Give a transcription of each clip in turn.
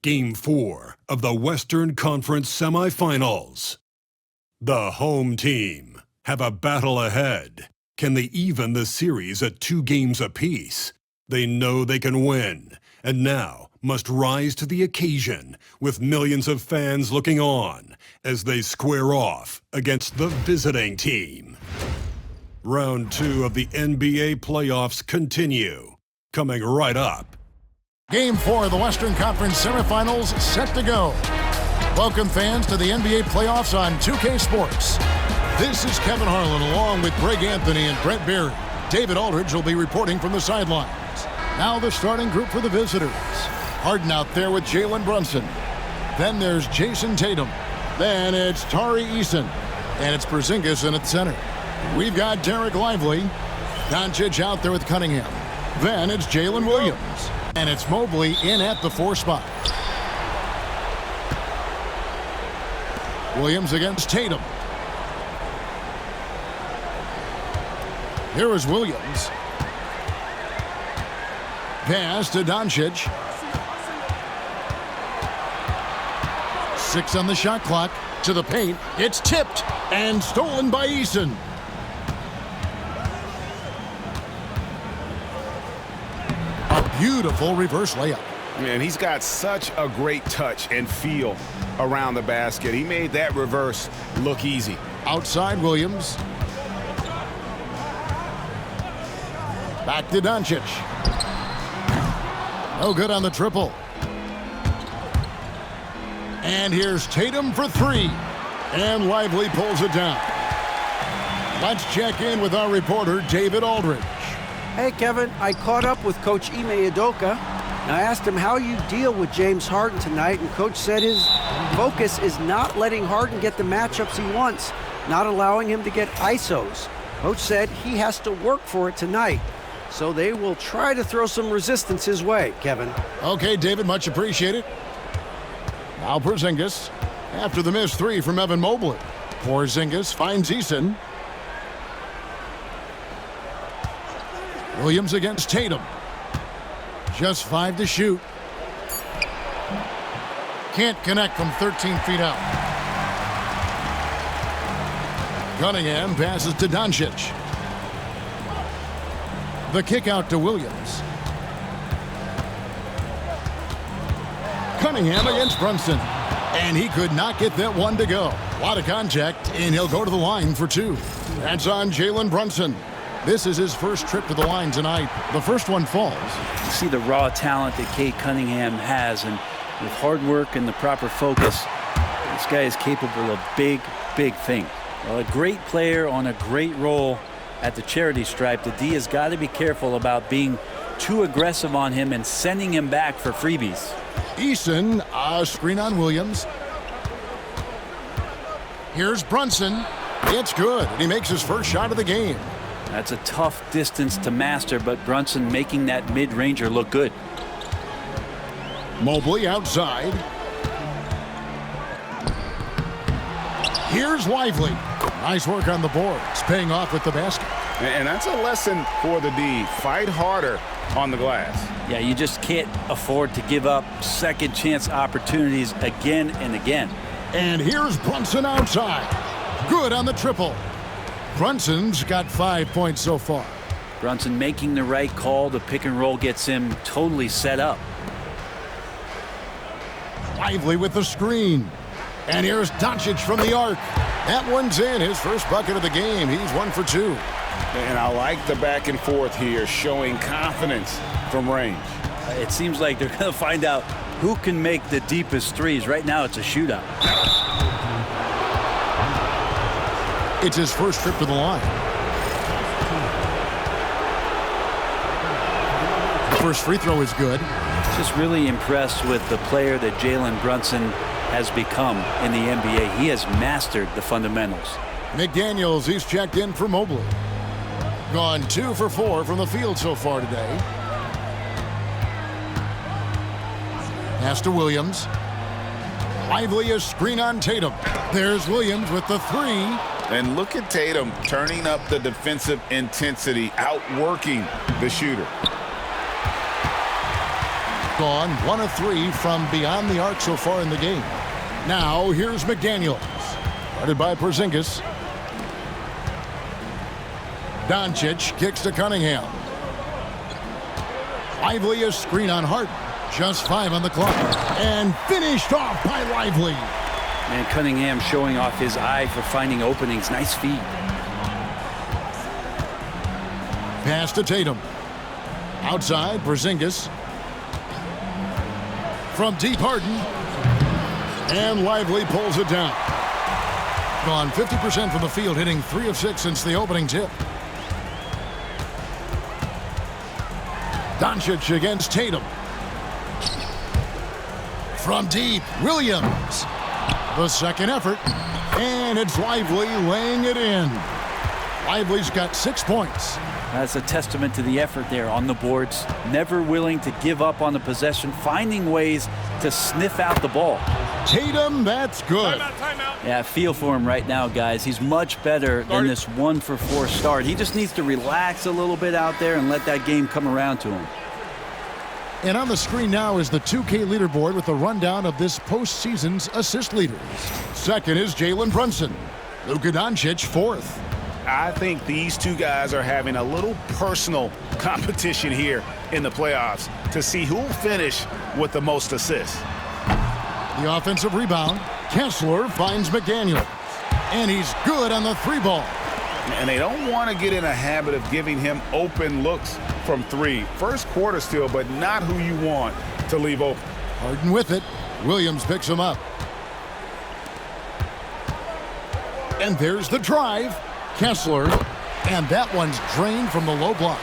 Game 4 of the Western Conference semifinals. The home team have a battle ahead. Can they even the series at 2 games apiece? They know they can win, and now must rise to the occasion with millions of fans looking on as they square off against the visiting team. Round 2 of the NBA playoffs continue, coming right up. Game 4 of the Western Conference semifinals set to go. Welcome fans to the NBA playoffs on 2K Sports. This is Kevin Harlan along with Greg Anthony and Brent Berry. David Aldridge will be reporting from the sidelines. Now the starting group for the visitors. Harden out there with Jalen Brunson. Then there's Jason Tatum. Then it's Tari Eason. And it's Porzingis in at center. We've got Derek Lively. Doncic out there with Cunningham. Then it's Jalen Williams. And it's Mobley in at the 4 spot. Williams against Tatum. Here is Williams. Pass to Doncic. 6 on the shot clock. To the paint. It's tipped and stolen by Eason. Beautiful reverse layup. Man, he's got such a great touch and feel around the basket. He made that reverse look easy. Outside Williams. Back to Doncic. No good on the triple. And here's Tatum for 3. And Lively pulls it down. Let's check in with our reporter, David Aldridge. Hey, Kevin, I caught up with Coach Ime Udoka, and I asked him how you deal with James Harden tonight, and Coach said his focus is not letting Harden get the matchups he wants, not allowing him to get ISOs. Coach said he has to work for it tonight, so they will try to throw some resistance his way, Kevin. Okay, David, much appreciated. Now Porzingis, after the missed 3 from Evan Mobley. Porzingis finds Eason. Williams against Tatum. Just 5 to shoot. Can't connect from 13 feet out. Cunningham passes to Doncic. The kick out to Williams. Cunningham against Brunson. And he could not get that one to go. A lot of contact, and he'll go to the line for 2. That's on Jalen Brunson. This is his first trip to the line tonight. The first one falls. You see the raw talent that Cade Cunningham has, and with hard work and the proper focus, this guy is capable of big, big things. Well, a great player on a great role at the charity stripe. The D has got to be careful about being too aggressive on him and sending him back for freebies. Eason, a screen on Williams. Here's Brunson. It's good, and he makes his first shot of the game. That's a tough distance to master, but Brunson making that mid-ranger look good. Mobley outside. Here's Lively. Nice work on the boards, paying off with the basket. And that's a lesson for the D. Fight harder on the glass. Yeah, you just can't afford to give up second chance opportunities again and again. And here's Brunson outside. Good on the triple. Brunson's got 5 points so far. Brunson making the right call. The pick and roll gets him totally set up. Lively with the screen. And here's Doncic from the arc. That one's in, his first bucket of the game. He's 1 for 2. And I like the back and forth here, showing confidence from range. It seems like they're going to find out who can make the deepest threes. Right now it's a shootout. It's his first trip to the line. The first free throw is good. Just really impressed with the player that Jalen Brunson has become in the NBA. He has mastered the fundamentals. McDaniels, he's checked in for Mobley. Gone 2 for 4 from the field so far today. Pass to Williams. Lively a screen on Tatum. There's Williams with the 3. And look at Tatum turning up the defensive intensity, outworking the shooter. Gone 1 of 3 from beyond the arc so far in the game. Now here's McDaniels. Guarded by Porzingis. Doncic kicks to Cunningham. Lively a screen on Harden. Just 5 on the clock. And finished off by Lively. And Cunningham showing off his eye for finding openings. Nice feed. Pass to Tatum. Outside, Porzingis. From deep, Harden. And Lively pulls it down. Gone 50% from the field, hitting 3 of 6 since the opening tip. Doncic against Tatum. From deep, Williams. The second effort. And it's Lively laying it in. Lively's got 6 points. That's a testament to the effort there on the boards. Never willing to give up on the possession, finding ways to sniff out the ball. Tatum, that's good. Timeout. Yeah, I feel for him right now, guys. He's much better than this 1-for-4 start. He just needs to relax a little bit out there and let that game come around to him. And on the screen now is the 2K leaderboard with a rundown of this postseason's assist leaders. Second is Jalen Brunson. Luka Doncic, 4th. I think these two guys are having a little personal competition here in the playoffs to see who will finish with the most assists. The offensive rebound. Kessler finds McDaniels. And he's good on the 3-ball. And they don't want to get in a habit of giving him open looks from 3. First quarter still, but not who you want to leave open. Harden with it. Williams picks him up. And there's the drive. Kessler. And that one's drained from the low block.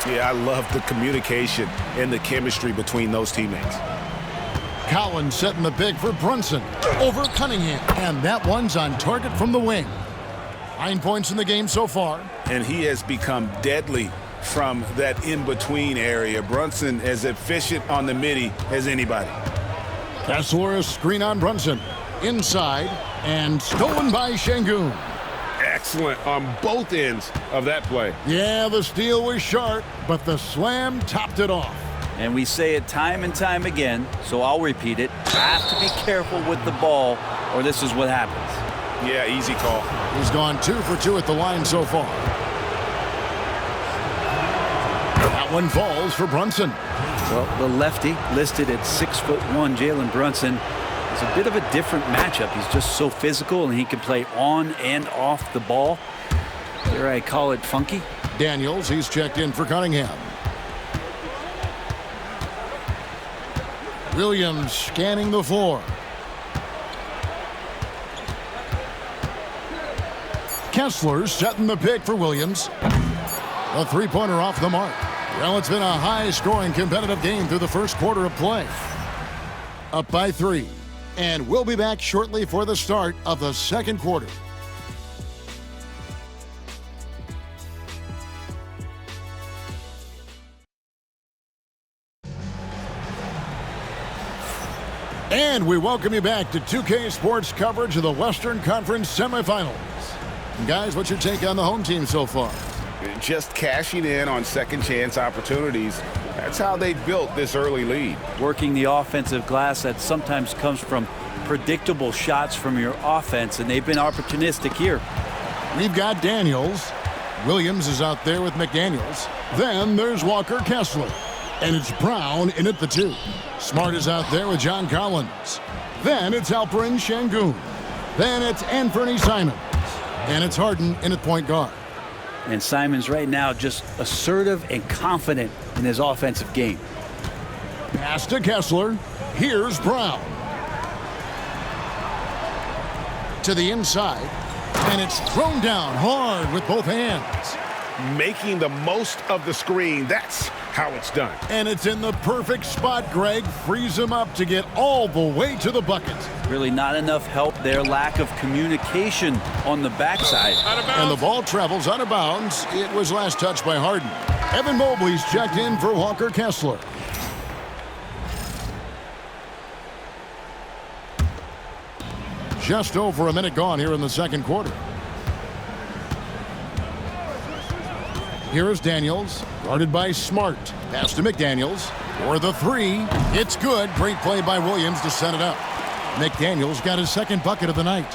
Yeah, I love the communication and the chemistry between those teammates. Collins setting the big for Brunson. Over Cunningham. And that one's on target from the wing. 9 points in the game so far. And he has become deadly from that in-between area. Brunson as efficient on the midi as anybody. Kessler, a screen on Brunson. Inside. And stolen by Şengün. Excellent on both ends of that play. Yeah, the steal was sharp, but the slam topped it off. And we say it time and time again, so I'll repeat it. Have to be careful with the ball, or this is what happens. Yeah, easy call. He's gone 2 for 2 at the line so far. That one falls for Brunson. Well, the lefty listed at 6'1", Jalen Brunson, is a bit of a different matchup. He's just so physical, and he can play on and off the ball. Dare I call it funky? Daniels, he's checked in for Cunningham. Williams scanning the floor. Kessler setting the pick for Williams. A 3-pointer off the mark. Well, it's been a high-scoring competitive game through the first quarter of play. Up by 3. And we'll be back shortly for the start of the second quarter. And we welcome you back to 2K Sports coverage of the Western Conference semifinals. And guys, what's your take on the home team so far? Just cashing in on second chance opportunities. That's how they built this early lead. Working the offensive glass that sometimes comes from predictable shots from your offense, and they've been opportunistic here. We've got Daniels. Williams is out there with McDaniels. Then there's Walker Kessler. And it's Brown in at the 2. Smart is out there with John Collins. Then it's Alperen Şengün. Then it's Anthony Simons. And it's Harden in at point guard. And Simons right now just assertive and confident in his offensive game. Pass to Kessler. Here's Brown. To the inside. And it's thrown down hard with both hands. Making the most of the screen. That's how it's done. And it's in the perfect spot, Greg. Frees him up to get all the way to the bucket. Really not enough help there. Lack of communication on the backside. And the ball travels out of bounds. It was last touched by Harden. Evan Mobley's checked in for Walker Kessler. Just over a minute gone here in the second quarter. Here is Daniels, guarded by Smart. Pass to McDaniels. For the three, it's good. Great play by Williams to set it up. McDaniels got his second bucket of the night.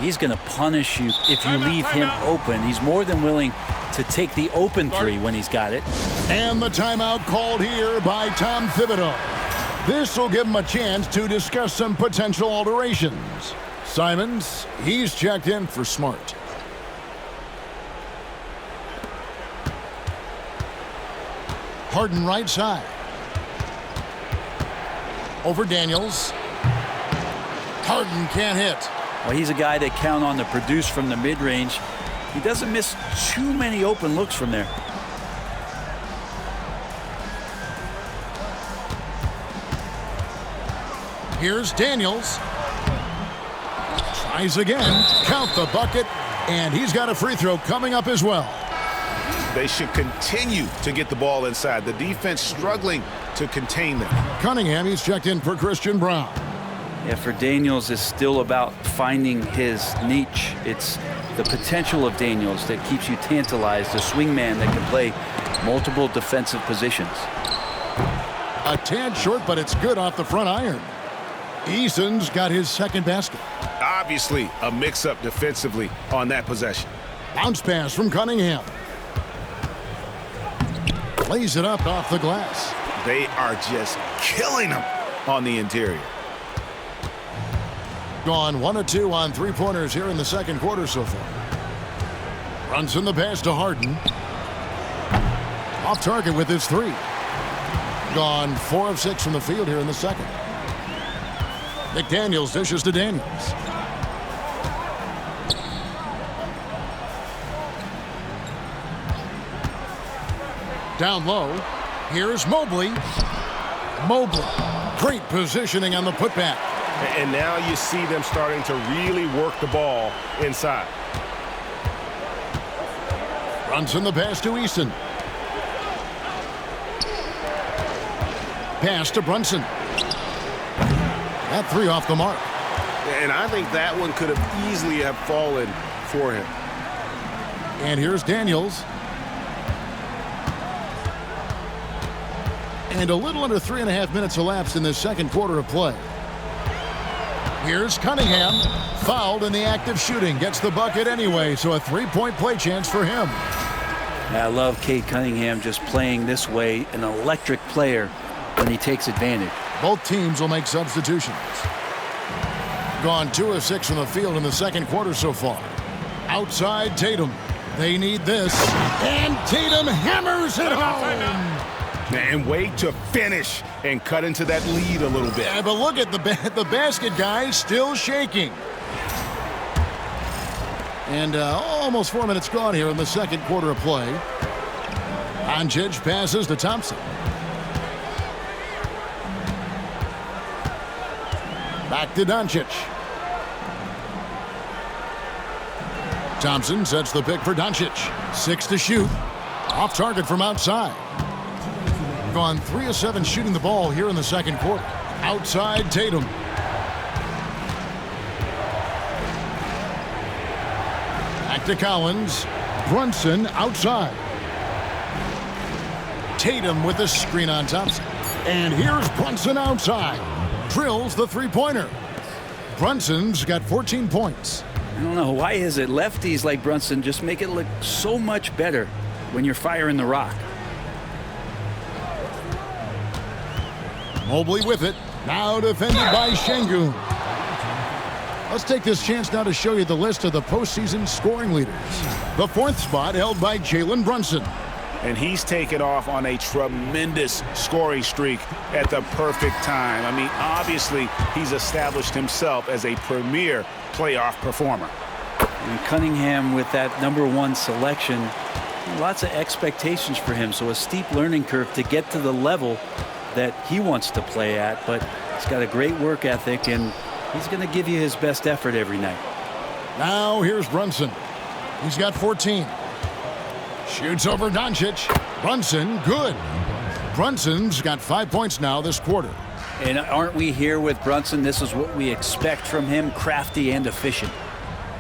He's going to punish you if you leave him open. He's more than willing to take the open three when he's got it. And the timeout called here by Tom Thibodeau. This will give him a chance to discuss some potential alterations. Simons, he's checked in for Smart. Harden right side. Over Daniels. Harden can't hit. Well, he's a guy that count on to produce from the mid-range. He doesn't miss too many open looks from there. Here's Daniels. Tries again. Count the bucket. And he's got a free throw coming up as well. They should continue to get the ball inside. The defense struggling to contain them. Cunningham, he's checked in for Christian Brown. Yeah, for Daniels, it's still about finding his niche. It's the potential of Daniels that keeps you tantalized, a swingman that can play multiple defensive positions. A tad short, but it's good off the front iron. Eason's got his second basket. Obviously, a mix-up defensively on that possession. Bounce pass from Cunningham. Lays it up off the glass. They are just killing them on the interior. Gone 1 of 2 on three-pointers here in the second quarter so far. Brunson the pass to Harden. Off target with his three. Gone 4 of 6 from the field here in the second. McDaniels dishes to Daniels. Down low. Here's Mobley. Mobley. Great positioning on the putback. And now you see them starting to really work the ball inside. Brunson the pass to Eason. Pass to Brunson. That three off the mark. And I think that one could have easily have fallen for him. And here's Daniels. And a little under 3.5 minutes elapsed in this second quarter of play. Here's Cunningham. Fouled in the act of shooting. Gets the bucket anyway, so a three-point play chance for him. I love Cade Cunningham just playing this way, an electric player when he takes advantage. Both teams will make substitutions. Gone 2 of 6 from the field in the second quarter so far. Outside Tatum. They need this. And Tatum hammers it home. And wait to finish and cut into that lead a little bit. Yeah, but look at the basket guy still shaking. And almost 4 minutes gone here in the second quarter of play. Doncic passes to Thompson. Back to Doncic. Thompson sets the pick for Doncic. 6 to shoot. Off target from outside. Gone 3 of 7 shooting the ball here in the second quarter. Outside Tatum. Back to Collins. Brunson outside. Tatum with the screen on Thompson. And here's Brunson outside. Drills the three-pointer. Brunson's got 14 points. I don't know, why is it lefties like Brunson just make it look so much better when you're firing the rock? Mobley with it. Now defended by Şengün. Let's take this chance now to show you the list of the postseason scoring leaders. The 4th spot held by Jalen Brunson. And he's taken off on a tremendous scoring streak at the perfect time. I mean, obviously, he's established himself as a premier playoff performer. And Cunningham with that #1 selection, lots of expectations for him. So a steep learning curve to get to the level that he wants to play at. But he's got a great work ethic, and he's going to give you his best effort every night. Now here's Brunson. He's got 14. Shoots over Doncic. Brunson, good. Brunson's got 5 points now this quarter. And aren't we here with Brunson? This is what we expect from him, crafty and efficient.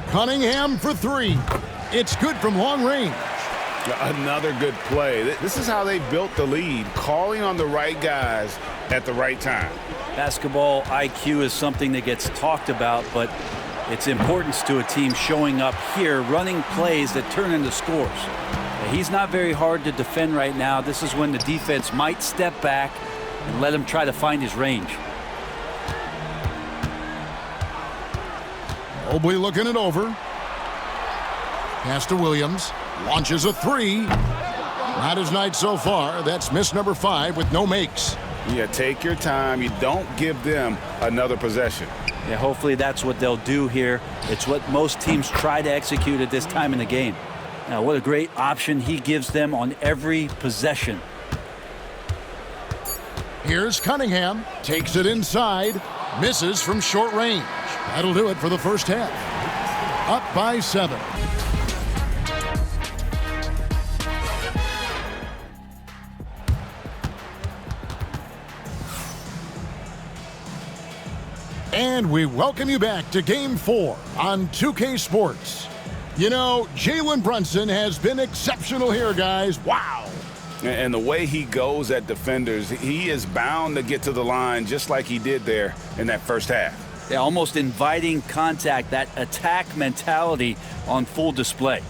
Cunningham for 3. It's good from long range. Another good play. This is how they built the lead, calling on the right guys at the right time. Basketball IQ is something that gets talked about, but its importance to a team showing up here, running plays that turn into scores. He's not very hard to defend right now. This is when the defense might step back and let him try to find his range. Mobley looking it over. Pass to Williams. Launches a three. Not his night so far. That's miss number 5 with no makes. Yeah, take your time. You don't give them another possession. Yeah, hopefully that's what they'll do here. It's what most teams try to execute at this time in the game. Now, what a great option he gives them on every possession. Here's Cunningham. Takes it inside. Misses from short range. That'll do it for the first half. Up by 7. And we welcome you back to Game 4 on 2K Sports. You know, Jalen Brunson has been exceptional here, guys. Wow. And the way he goes at defenders, he is bound to get to the line just like he did there in that first half. Yeah, almost inviting contact, that attack mentality on full display.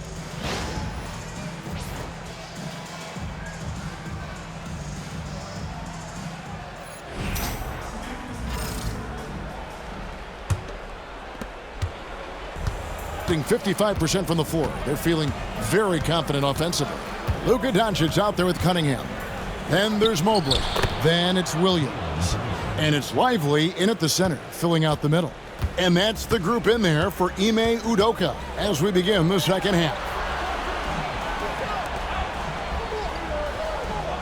Shooting 55% from the floor. They're feeling very confident offensively. Luka Doncic out there with Cunningham. Then there's Mobley. Then it's Williams. And it's Lively in at the center, filling out the middle. And that's the group in there for Ime Udoka as we begin the second half.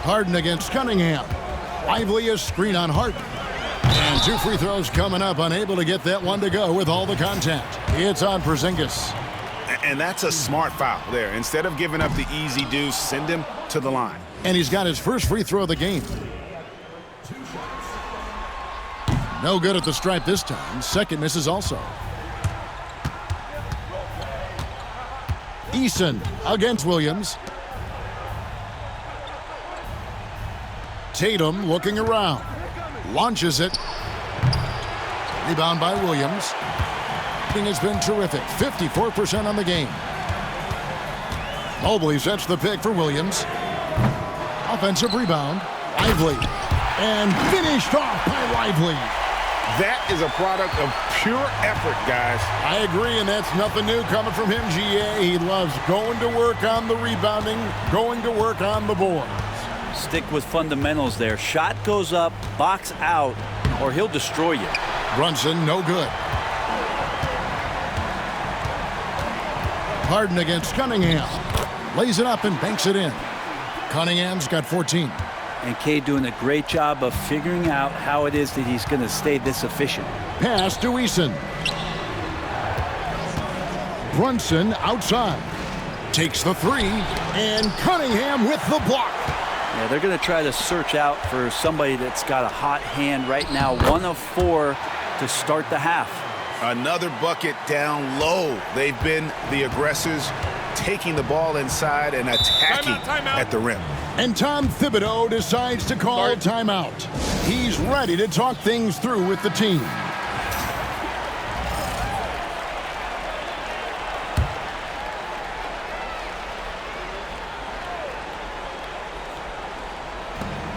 Harden against Cunningham. Lively a screen on Harden. And 2 free throws coming up, unable to get that one to go with all the contact. It's on Porzingis. And that's a smart foul there. Instead of giving up the easy deuce, send him to the line. And he's got his first free throw of the game. No good at the stripe this time. Second misses also. Eason against Williams. Tatum looking around. Launches it. Rebound by Williams. Has been terrific. 54% on the game. Mobley sets the pick for Williams. Offensive rebound. Lively. And finished off by Lively. That is a product of pure effort, guys. I agree, and that's nothing new coming from him, GA. He loves going to work on the rebounding, going to work on the boards. Stick with fundamentals there. Shot goes up, box out, or he'll destroy you. Brunson, no good. Harden against Cunningham. Lays it up and banks it in. Cunningham's got 14. And Kay doing a great job of figuring out how it is that he's going to stay this efficient. Pass to Eason. Brunson outside. Takes the three. And Cunningham with the block. Yeah, they're going to try to search out for somebody that's got a hot hand right now. 1 of 4 to start the half. Another bucket down low. They've been the aggressors, taking the ball inside and attacking at the rim. And Tom Thibodeau decides to call timeout. He's ready to talk things through with the team.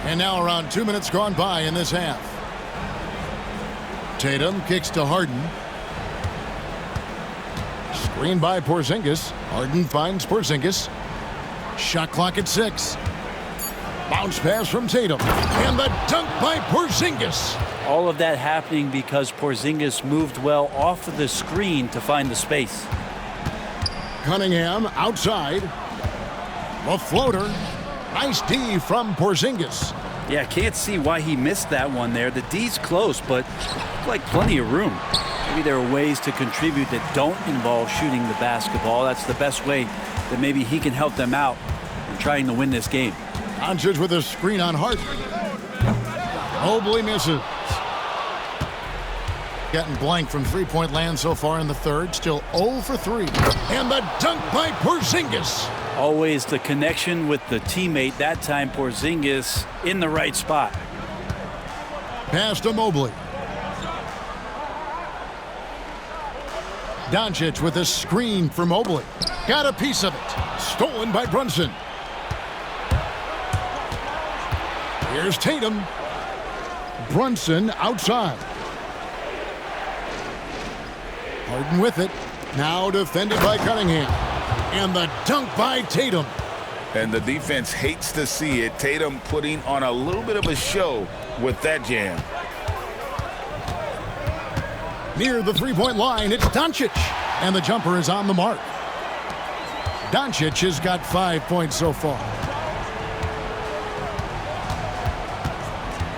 And now around 2 minutes gone by in this half. Tatum kicks to Harden. Screen by Porzingis. Harden finds Porzingis. Shot clock at 6. Bounce pass from Tatum. And the dunk by Porzingis. All of that happening because Porzingis moved well off of the screen to find the space. Cunningham outside. The floater. Nice D from Porzingis. Yeah, can't see why he missed that one there. The D's close, but like plenty of room. Maybe there are ways to contribute that don't involve shooting the basketball. That's the best way that maybe he can help them out in trying to win this game. Doncic with a screen on Harden. Mobley misses. Getting blank from three-point land so far in the third. Still 0 for 3. And the dunk by Porzingis. Always the connection with the teammate. That time Porzingis in the right spot. Pass to Mobley. Doncic with a screen for Mobley. Got a piece of it. Stolen by Brunson. Here's Tatum. Brunson outside. Harden with it. Now defended by Cunningham. And the dunk by Tatum. And the defense hates to see it. Tatum putting on a little bit of a show with that jam. Near the three-point line, it's Doncic. And the jumper is on the mark. Doncic has got 5 points so far.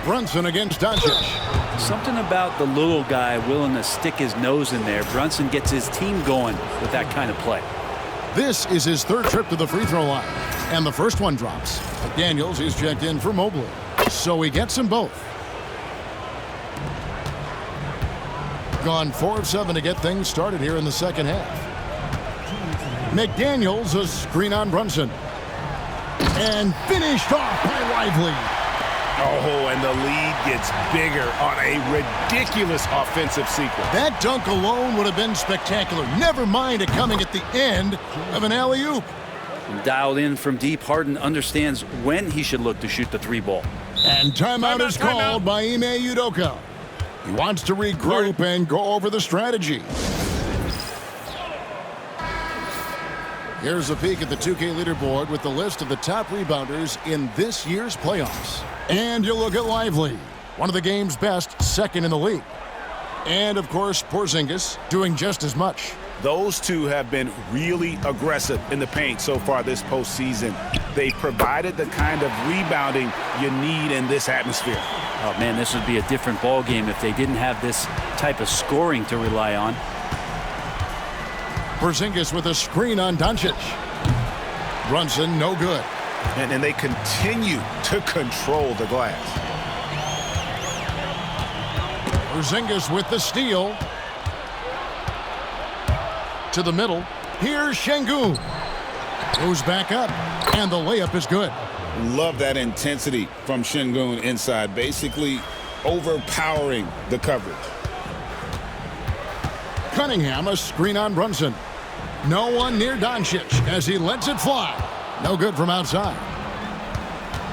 Brunson against Doncic. Something about the little guy willing to stick his nose in there. Brunson gets his team going with that kind of play. This is his third trip to the free throw line. And the first one drops. McDaniels is checked in for Mobley. So he gets them both. Gone 4 of 7 to get things started here in the second half. McDaniels, a screen on Brunson. And finished off by Lively. Oh, and the lead gets bigger on a ridiculous offensive sequence. That dunk alone would have been spectacular. Never mind it coming at the end of an alley-oop. Dialed in from deep, Harden understands when he should look to shoot the three ball. And timeout is called by Ime Udoka. He wants to regroup and go over the strategy. Here's a peek at the 2K leaderboard with the list of the top rebounders in this year's playoffs. And you look at Lively, one of the game's best, second in the league. And, of course, Porzingis doing just as much. Those two have been really aggressive in the paint so far this postseason. They've provided the kind of rebounding you need in this atmosphere. Oh, man, this would be a different ball game if they didn't have this type of scoring to rely on. Porzingis with a screen on Doncic. Brunson, no good. And they continue to control the glass. Porzingis with the steal. To the middle. Here's Şengün. Goes back up. And the layup is good. Love that intensity from Şengün inside. Basically overpowering the coverage. Cunningham, a screen on Brunson. No one near Doncic as he lets it fly. No good from outside.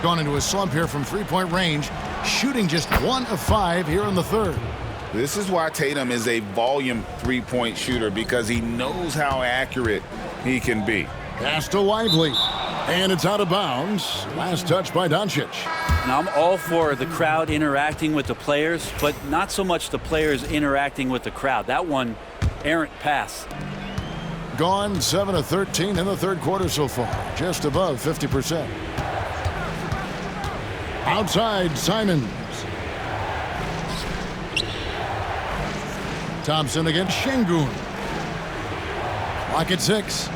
Gone into a slump here from three-point range, shooting just 1 of 5 here in the third. This is why Tatum is a volume three-point shooter, because he knows how accurate he can be. Pass to Lively, and it's out of bounds. Last touch by Doncic. Now, I'm all for the crowd interacting with the players, but not so much the players interacting with the crowd. That one, errant pass. Gone 7 of 13 in the third quarter so far, just above 50%. Outside, Simons. Thompson against Şengün. Clock at 6.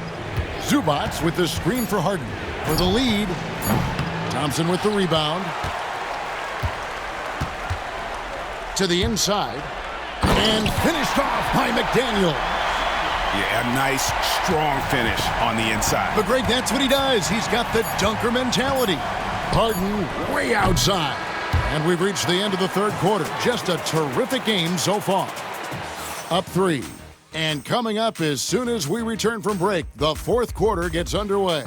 Zubats with the screen for Harden. For the lead. Thompson with the rebound. To the inside. And finished off by McDaniels. Yeah, a nice, strong finish on the inside. But Greg, that's what he does. He's got the dunker mentality. Harden way outside. And we've reached the end of the third quarter. Just a terrific game so far. Up 3. And coming up as soon as we return from break, the fourth quarter gets underway.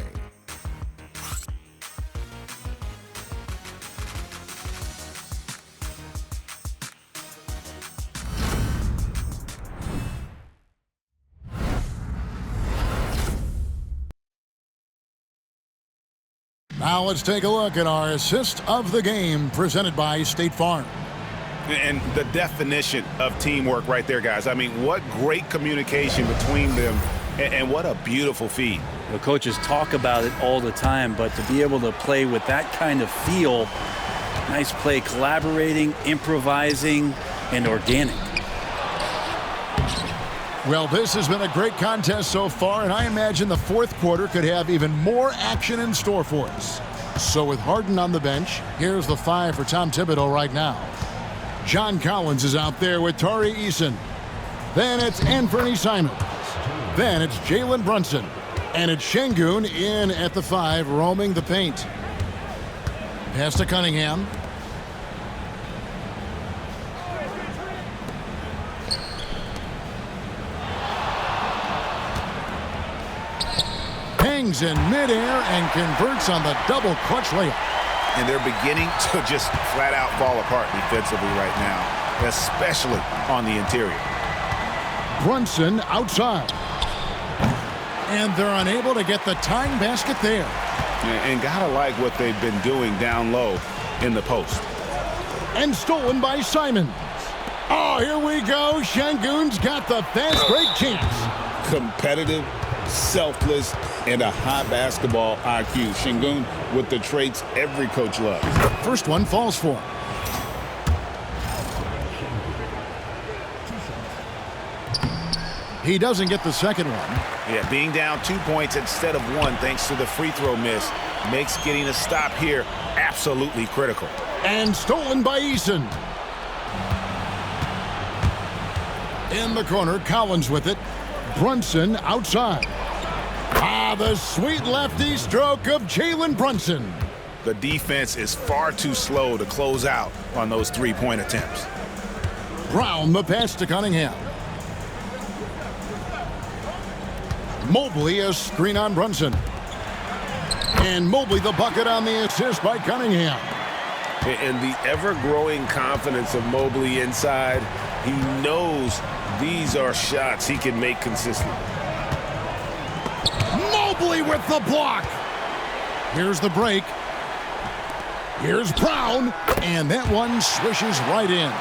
Now let's take a look at our assist of the game presented by State Farm. And the definition of teamwork right there, guys. I mean, what great communication between them, and what a beautiful feed. The coaches talk about it all the time, but to be able to play with that kind of feel, nice play, collaborating, improvising, and organic. Well, this has been a great contest so far, and I imagine the fourth quarter could have even more action in store for us. So with Harden on the bench, here's the 5 for Tom Thibodeau right now. John Collins is out there with Tari Eason. Then it's Anthony Simons. Then it's Jalen Brunson. And it's Şengün in at the 5, roaming the paint. Pass to Cunningham. Hangs in midair and converts on the double clutch layup. And they're beginning to just flat out fall apart defensively right now, especially on the interior. Brunson outside. And they're unable to get the tying basket there. And gotta like what they've been doing down low in the post. And stolen by Simons. Oh, here we go. Şengün's got the fast break chance. Competitive, selfless, and a high basketball IQ. Şengün with the traits every coach loves. First one falls for him. He doesn't get the second one. Yeah, being down 2 points instead of 1 thanks to the free throw miss makes getting a stop here absolutely critical. And stolen by Eason. In the corner, Collins with it. Brunson outside. The sweet lefty stroke of Jalen Brunson. The defense is far too slow to close out on those three-point attempts. Brown the pass to Cunningham. Mobley a screen on Brunson. And Mobley the bucket on the assist by Cunningham. And the ever-growing confidence of Mobley inside, he knows these are shots he can make consistently. Mobley with the block. Here's the break. Here's Brown. And that one swishes right in.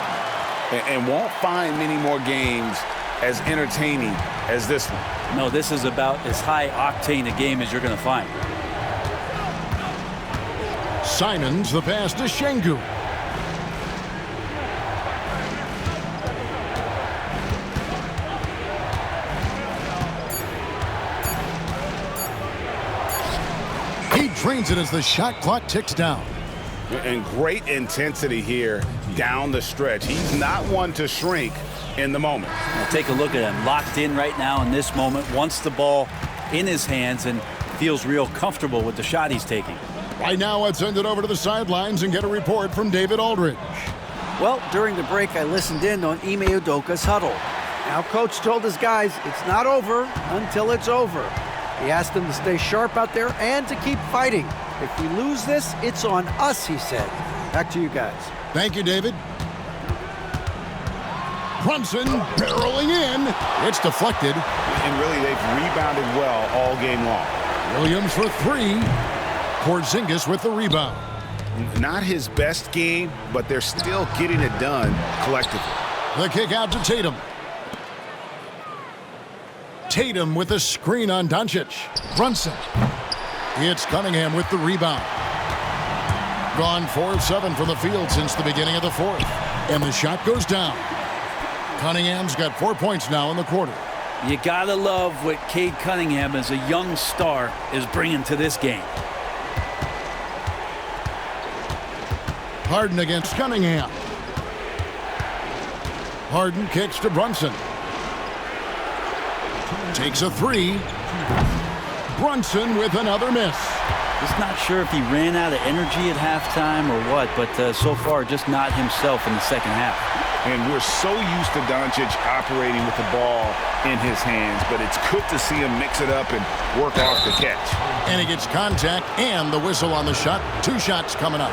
And won't find many more games as entertaining as this one. No, this is about as high-octane a game as you're going to find. Simons the pass to Şengün. He drains it as the shot clock ticks down. And great intensity here down the stretch. He's not one to shrink in the moment. Now take a look at him, locked in right now in this moment, wants the ball in his hands and feels real comfortable with the shot he's taking. Right now, let's send it over to the sidelines and get a report from David Aldridge. Well, during the break, I listened in on Ime Udoka's huddle. Now, Coach told his guys it's not over until it's over. He asked them to stay sharp out there and to keep fighting. If we lose this, it's on us, he said. Back to you guys. Thank you, David. Brunson barreling in. It's deflected. And really, they've rebounded well all game long. Williams for 3. Porzingis with the rebound. Not his best game, but they're still getting it done collectively. The kick out to Tatum. Tatum with a screen on Doncic. Brunson. It's Cunningham with the rebound. Gone 4 of 7 from the field since the beginning of the fourth. And the shot goes down. Cunningham's got 4 points now in the quarter. You gotta love what Cade Cunningham as a young star is bringing to this game. Harden against Cunningham. Harden kicks to Brunson. Takes a 3. Brunson with another miss. Just not sure if he ran out of energy at halftime or what, but so far just not himself in the second half. And we're so used to Doncic operating with the ball in his hands, but it's good to see him mix it up and work off the catch. And he gets contact and the whistle on the shot. 2 shots coming up.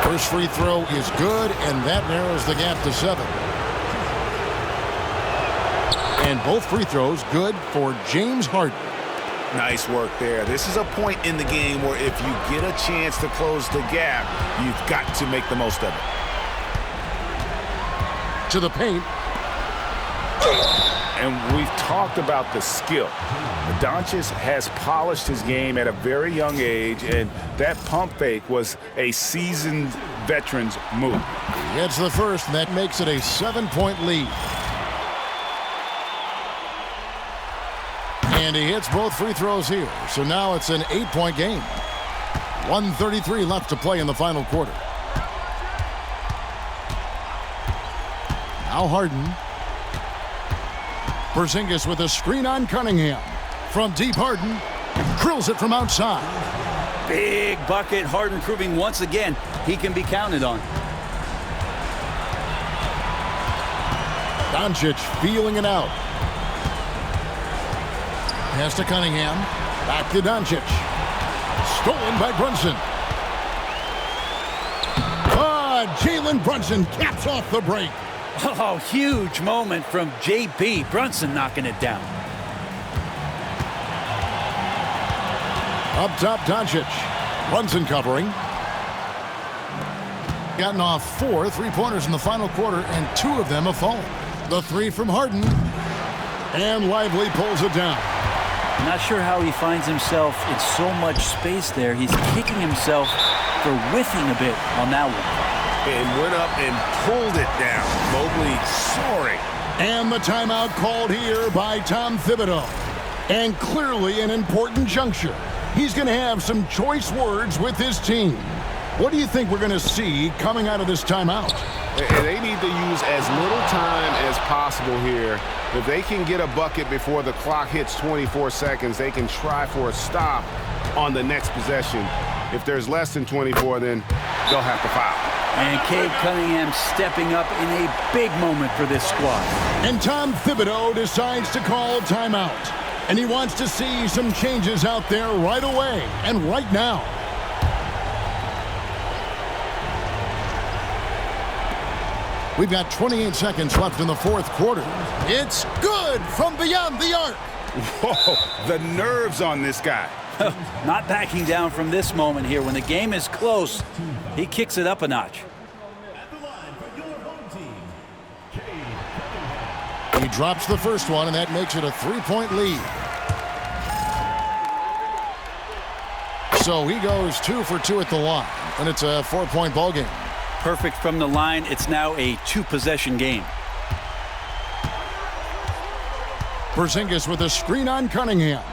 First free throw is good, and that narrows the gap to 7. And both free throws good for James Harden. Nice work there. This is a point in the game where if you get a chance to close the gap, you've got to make the most of it. To the paint. And we've talked about the skill. Doncic has polished his game at a very young age, and that pump fake was a seasoned veteran's move. He gets the first, and that makes it a 7-point lead. And he hits both free throws here. So now it's an 8-point game. 1:33 left to play in the final quarter. Now Harden. Porzingis with a screen on Cunningham. From deep, Harden drills it from outside. Big bucket. Harden proving once again he can be counted on. Doncic feeling it out. Pass to Cunningham. Back to Doncic. Stolen by Brunson. Jalen Brunson caps off the break. Oh, huge moment from JB. Brunson knocking it down. Up top, Doncic. Brunson covering. Gotten off 4 3-pointers in the final quarter, and 2 of them have fallen. The 3 from Harden. And Lively pulls it down. Not sure how he finds himself in so much space there. He's kicking himself for whiffing a bit on that one. And went up and pulled it down. Mobley soaring. And the timeout called here by Tom Thibodeau. And clearly an important juncture. He's going to have some choice words with his team. What do you think we're going to see coming out of this timeout? They need to use as little time as possible here. If they can get a bucket before the clock hits 24 seconds, they can try for a stop on the next possession. If there's less than 24, then they'll have to foul. And Cade Cunningham stepping up in a big moment for this squad. And Tom Thibodeau decides to call timeout. And he wants to see some changes out there right away and right now. We've got 28 seconds left in the fourth quarter. It's good from beyond the arc. Whoa, the nerves on this guy. Not backing down from this moment here. When the game is close, he kicks it up a notch. He drops the first one, and that makes it a 3-point lead. So he goes 2 for 2 at the line, and it's a 4-point ball game. Perfect from the line. It's now a 2-possession game. Porzingis with a screen on Cunningham.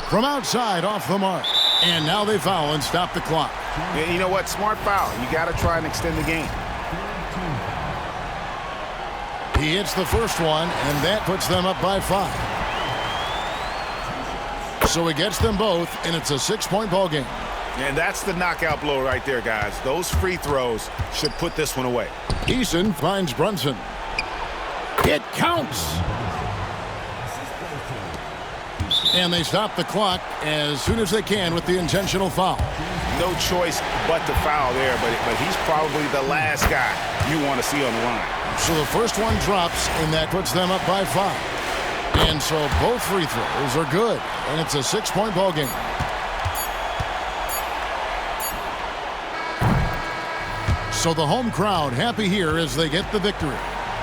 From outside, off the mark. And now they foul and stop the clock. Yeah, you know what? Smart foul. You got to try and extend the game. He hits the first one, and that puts them up by 5. So he gets them both, and it's a 6-point ball game. And that's the knockout blow right there, guys. Those free throws should put this one away. Eason finds Brunson. It counts. And they stop the clock as soon as they can with the intentional foul. No choice but to foul there, but he's probably the last guy you want to see on the line. So the first one drops, and that puts them up by 5. And so both free throws are good, and it's a 6-point ball game. So the home crowd happy here as they get the victory.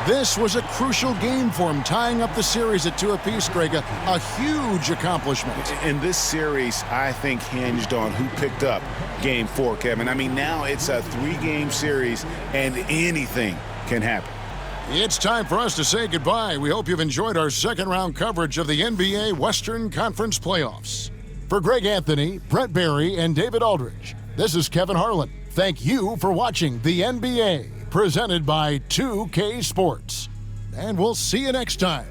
This was a crucial game for him, tying up the series at 2 apiece, Greg. A huge accomplishment. And this series, I think, hinged on who picked up Game 4, Kevin. I mean, now it's a 3-game series, and anything can happen. It's time for us to say goodbye. We hope you've enjoyed our second-round coverage of the NBA Western Conference Playoffs. For Greg Anthony, Brett Barry, and David Aldridge, this is Kevin Harlan. Thank you for watching the NBA, presented by 2K Sports. And we'll see you next time.